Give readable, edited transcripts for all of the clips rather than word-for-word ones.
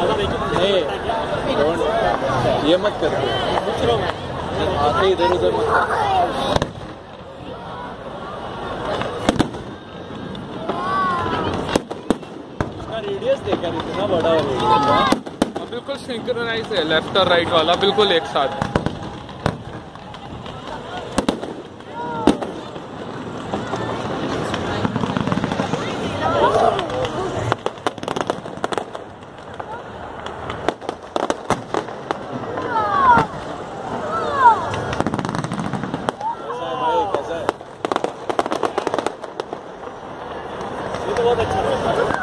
नहीं ये मत कर, आते इधर उधर मत कर। उसका रेडियस देखा कितना बड़ा है रेडियस। बिल्कुल सिंक्रोनाइज है लेफ्ट और राइट वाला, बिल्कुल एक साथ। बहुत अच्छा लगता है।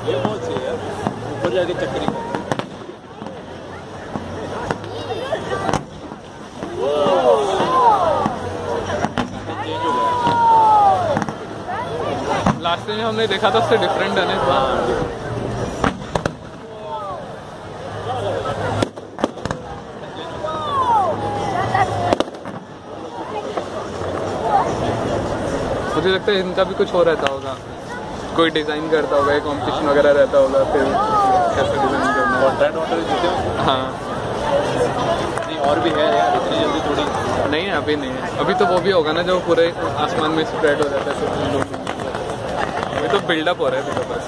ये बहुत सही है, ऊपर जाके चक्री का। लास्ट में हमने देखा था उससे डिफरेंट है ना। मुझे लगता है इनका भी कुछ हो रहता होगा, कोई डिज़ाइन करता होगा, कॉम्पिटिशन वगैरह रहता होगा, फिर कैसे डिज़ाइन करना। कॉन्ट्रैक्ट ऑर्डर देते हो? हाँ नहीं और भी है यार, इतनी जल्दी थोड़ी नहीं है, अभी नहीं है। अभी तो वो भी होगा ना जो पूरे आसमान में स्प्रेड हो जाता है, अभी तो बिल्डअप हो रहा है अभी तो बस।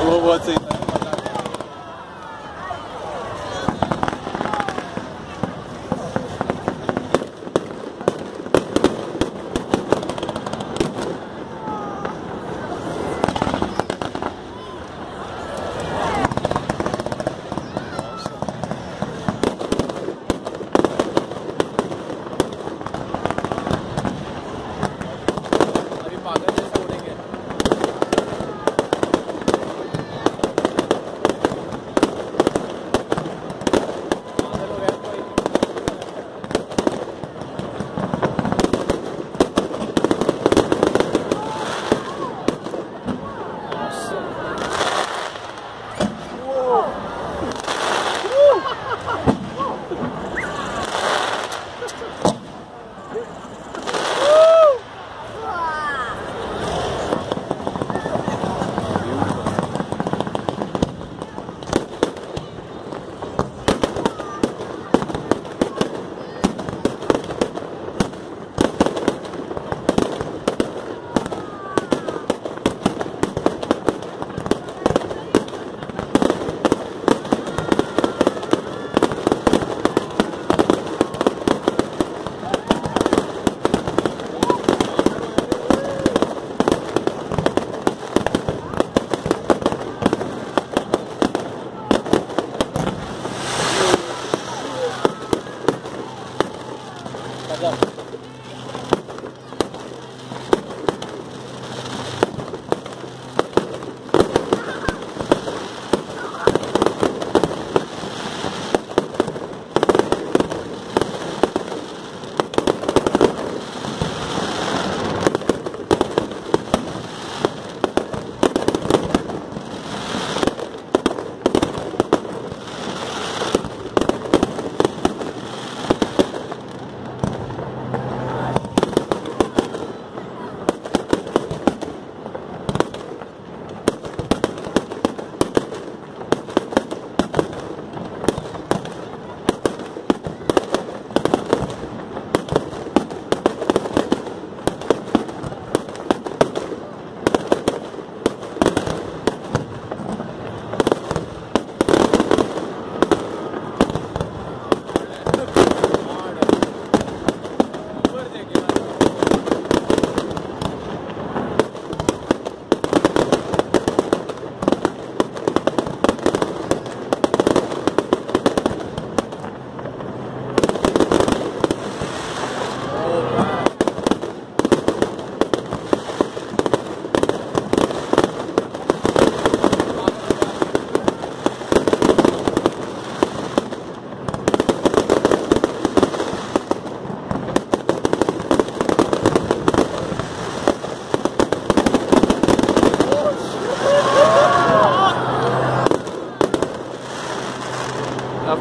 वो बहुत सही था।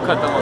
खत्म